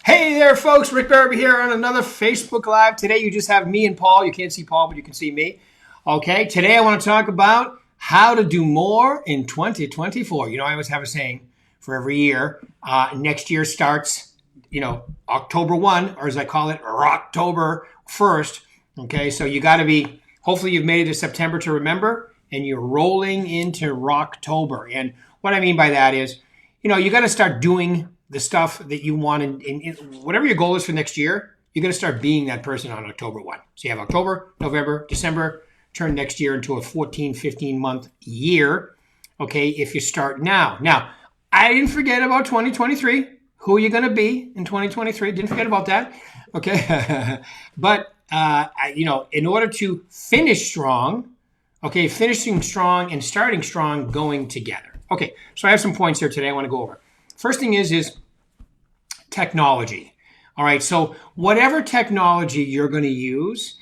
Hey there, folks. Rick Berube here on another Facebook Live. Today you just have me and Paul. You can't see Paul, but you can see me. Okay, today I want to talk about how to do more in 2024. You know, I always have a saying for every year. Next year starts, October 1, or as I call it, or October 1st. Okay, so you got to be, hopefully you've made it to September to remember, and you're rolling into Rocktober. And what I mean by that is, you got to start doing the stuff that you want in whatever your goal is for next year. You're going to start being that person on October 1. So you have October, November, December, turn next year into a 14, 15 month year. Okay, if you start now. Now, I didn't forget about 2023. Who are you going to be in 2023? Didn't forget about that. Okay, but in order to finish strong, finishing strong and starting strong going together. Okay, so I have some points here today I want to go over. First thing is technology. All right, so whatever technology you're going to use,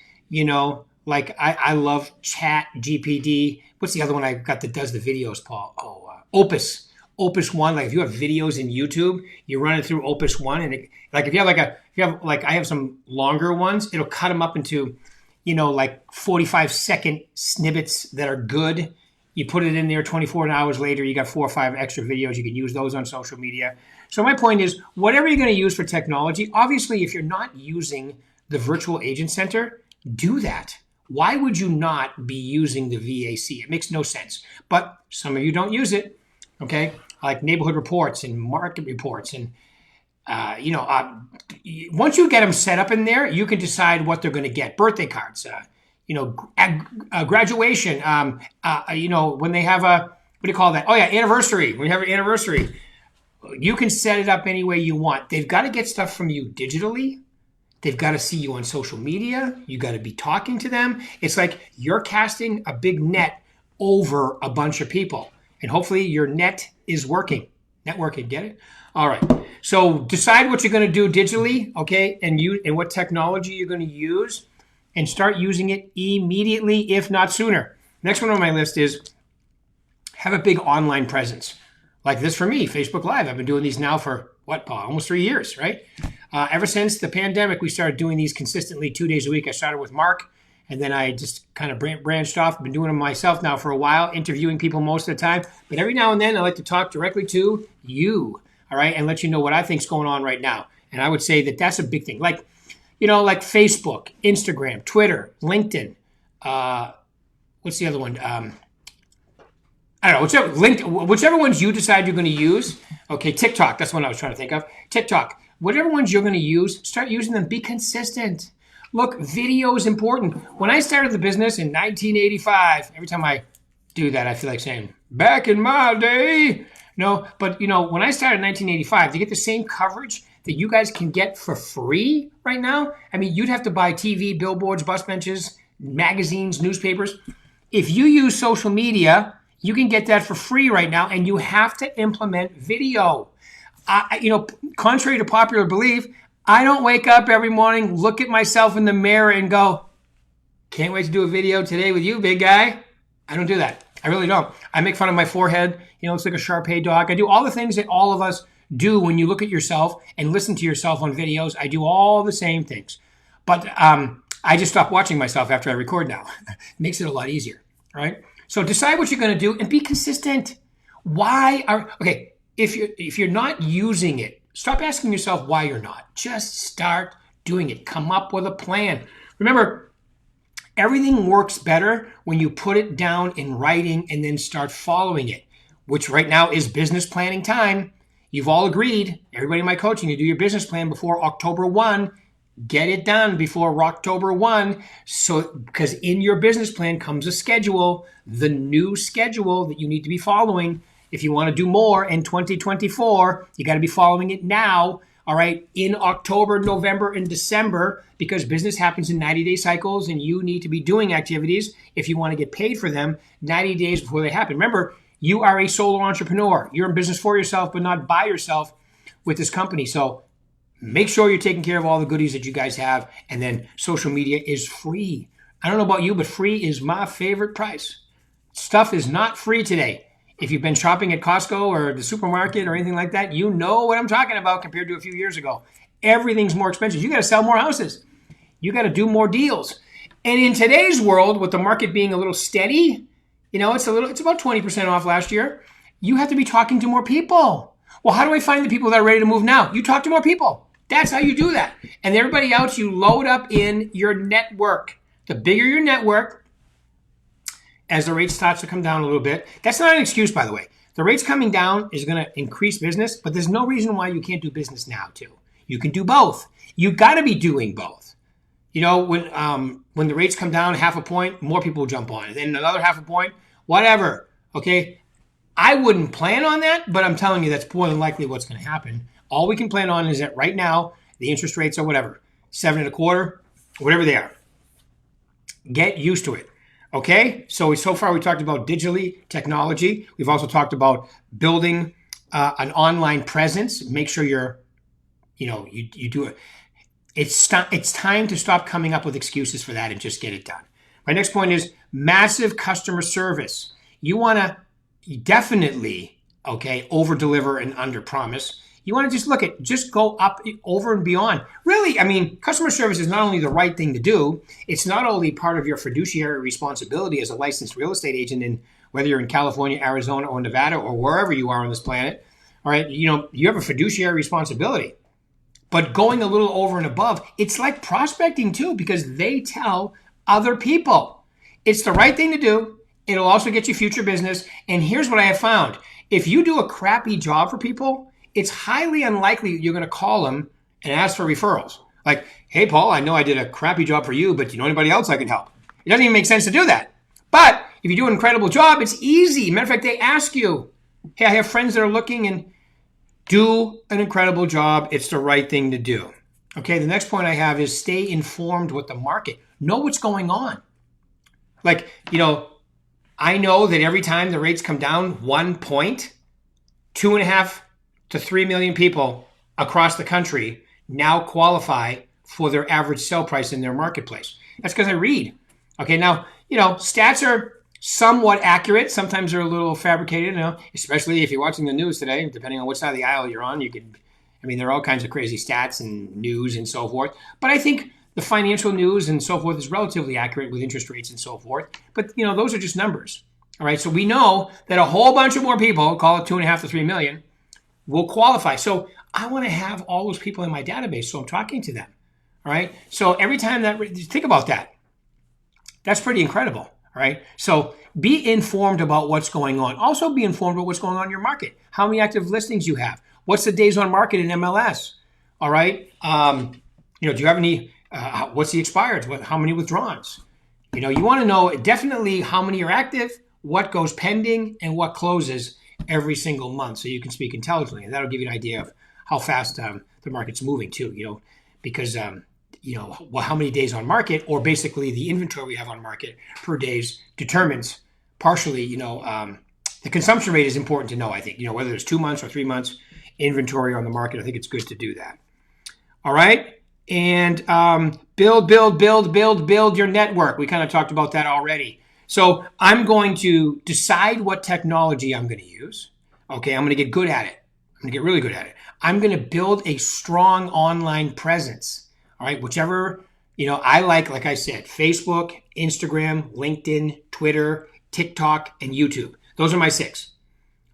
like I love Chat GPT. What's the other one I got that does the videos, Paul? Opus One. Like if you have videos in YouTube, you run it through Opus One, and I have some longer ones, it'll cut them up into, 45-second snippets that are good. You put it in there 24 hours later, you got 4 or 5 extra videos. You can use those on social media. So my point is, whatever you're going to use for technology, obviously, if you're not using the virtual agent center, do that. Why would you not be using the VAC? It makes no sense. But some of you don't use it, okay? Like neighborhood reports and market reports. And, once you get them set up in there, you can decide what they're going to get. Birthday cards, graduation, when they have anniversary. When you have an anniversary, you can set it up any way you want. They've got to get stuff from you digitally. They've got to see you on social media. You got to be talking to them. It's like you're casting a big net over a bunch of people. And hopefully your net is working. Networking, get it? All right. So decide what you're going to do digitally, okay, and what technology you're going to use, and start using it immediately, if not sooner. Next one on my list is have a big online presence. Like this for me, Facebook Live. I've been doing these now for, Paul? Almost 3 years, right? Ever since the pandemic, we started doing these consistently 2 days a week. I started with Mark, and then I just kind of branched off. I've been doing them myself now for a while, interviewing people most of the time. But every now and then, I like to talk directly to you, all right, and let you know what I think is going on right now. And I would say that that's a big thing. Like Facebook, Instagram, Twitter, LinkedIn. What's the other one? I don't know. Whichever ones you decide you're going to use. Okay, TikTok. That's what I was trying to think of. TikTok. Whatever ones you're going to use, start using them. Be consistent. Look, video is important. When I started the business in 1985, every time I do that, I feel like saying, back in my day. No, but when I started in 1985, to get the same coverage that you guys can get for free right now, I mean, you'd have to buy TV, billboards, bus benches, magazines, newspapers. If you use social media, you can get that for free right now, and you have to implement video. Contrary to popular belief, I don't wake up every morning, look at myself in the mirror and go, can't wait to do a video today with you, big guy. I don't do that. I really don't. I make fun of my forehead. It's like a Shar-Pei dog. I do all the things that all of us do when you look at yourself and listen to yourself on videos. I do all the same things. But I just stop watching myself after I record now. It makes it a lot easier, right? So decide what you're going to do and be consistent. If you're not using it, stop asking yourself why you're not. Just start doing it. Come up with a plan. Remember, everything works better when you put it down in writing and then start following it, which right now is business planning time. You've all agreed, everybody in my coaching, you do your business plan before October 1. Get it done before October 1. So, because in your business plan comes a schedule, the new schedule that you need to be following. If you want to do more in 2024, you got to be following it now. All right, in October, November, and December, because business happens in 90-day cycles, and you need to be doing activities if you want to get paid for them 90 days before they happen. Remember, you are a solo entrepreneur. You're in business for yourself, but not by yourself with this company. So make sure you're taking care of all the goodies that you guys have. And then social media is free. I don't know about you, but free is my favorite price. Stuff is not free today. If you've been shopping at Costco or the supermarket or anything like that, you know what I'm talking about compared to a few years ago. Everything's more expensive. You got to sell more houses. You got to do more deals. And in today's world, with the market being a little steady, it's about 20% off last year. You have to be talking to more people. Well, how do I find the people that are ready to move now? You talk to more people. That's how you do that. And everybody else, you load up in your network. The bigger your network, as the rate starts to come down a little bit, that's not an excuse, by the way. The rates coming down is going to increase business, but there's no reason why you can't do business now, too. You can do both. You got to be doing both. When the rates come down half a point, more people will jump on it. Then another half a point, whatever. Okay, I wouldn't plan on that, but I'm telling you that's more than likely what's going to happen. All we can plan on is that right now the interest rates are whatever, 7.25, whatever they are. Get used to it. Okay, so far we talked about digitally technology. We've also talked about building an online presence. Make sure you do it. It's time to stop coming up with excuses for that and just get it done. My next point is massive customer service. You want to definitely, over deliver and under promise. You want to just go up over and beyond. Really, customer service is not only the right thing to do, it's not only part of your fiduciary responsibility as a licensed real estate agent, whether you're in California, Arizona, or Nevada, or wherever you are on this planet. All right, you have a fiduciary responsibility. But going a little over and above, it's like prospecting too, because they tell other people. It's the right thing to do. It'll also get you future business. And here's what I have found. If you do a crappy job for people, it's highly unlikely you're going to call them and ask for referrals. Like, hey, Paul, I know I did a crappy job for you, but do you know anybody else I can help? It doesn't even make sense to do that. But if you do an incredible job, it's easy. Matter of fact, they ask you, hey, I have friends that are looking, and do an incredible job. It's the right thing to do. Okay, the next point I have is stay informed with the market. Know what's going on. I know that every time the rates come down 1 point, 2.5 to 3 million people across the country now qualify for their average sell price in their marketplace. That's because I read. Okay, now, stats are somewhat accurate. Sometimes they're a little fabricated, especially if you're watching the news today, depending on which side of the aisle you're on. There are all kinds of crazy stats and news and so forth. But I think the financial news and so forth is relatively accurate with interest rates and so forth. But, those are just numbers. All right, so we know that a whole bunch of more people, call it 2.5 to 3 million, will qualify. So I want to have all those people in my database, so I'm talking to them. All right, so every time think about that. That's pretty incredible. All right, so be informed about what's going on. Also be informed about what's going on in your market. How many active listings you have. What's the days on market in MLS? All right, do you have any, what's the expired? How many withdrawals? You want to know definitely how many are active, what goes pending, and what closes every single month, so you can speak intelligently. And that'll give you an idea of how fast the market's moving too, because how many days on market, or basically the inventory we have on market per days, determines partially, the consumption rate is important to know, I think, whether it's 2 months or 3 months inventory on the market. I think it's good to do that. All right. And build your network. We kind of talked about that already. So I'm going to decide what technology I'm going to use. Okay, I'm going to get good at it. I'm going to get really good at it. I'm going to build a strong online presence. All right, whichever, I like I said, Facebook, Instagram, LinkedIn, Twitter, TikTok, and YouTube. Those are my 6.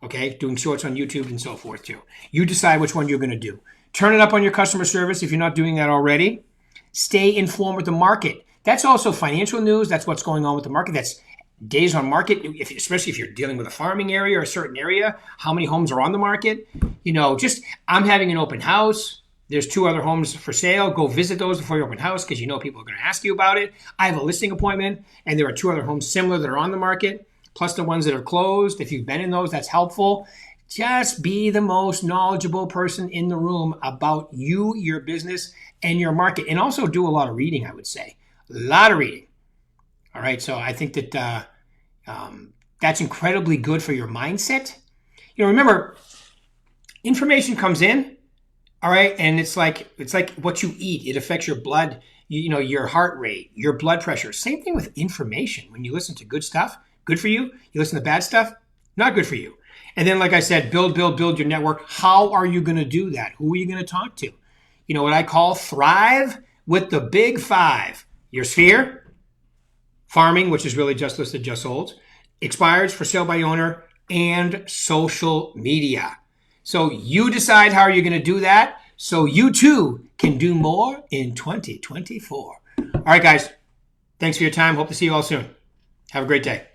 Okay, doing shorts on YouTube and so forth too. You decide which one you're going to do. Turn it up on your customer service if you're not doing that already. Stay informed with the market. That's also financial news. That's what's going on with the market. That's days on market, especially if you're dealing with a farming area or a certain area, how many homes are on the market. I'm having an open house. There's 2 other homes for sale. Go visit those before your open house, because people are going to ask you about it. I have a listing appointment, and there are 2 other homes similar that are on the market, plus the ones that are closed. If you've been in those, that's helpful. Just be the most knowledgeable person in the room about you, your business, and your market. And also do a lot of reading, I would say. A lot of reading. All right, so I think that that's incredibly good for your mindset. Remember, information comes in, all right, and it's like what you eat. It affects your blood, your heart rate, your blood pressure. Same thing with information. When you listen to good stuff, good for you. You listen to bad stuff, not good for you. And then, like I said, build your network. How are you going to do that? Who are you going to talk to? You know what I call thrive with the big five. Your sphere, farming, which is really just listed, just sold, expires, for sale by owner, and social media. So you decide how you're going to do that so you too can do more in 2024. All right, guys. Thanks for your time. Hope to see you all soon. Have a great day.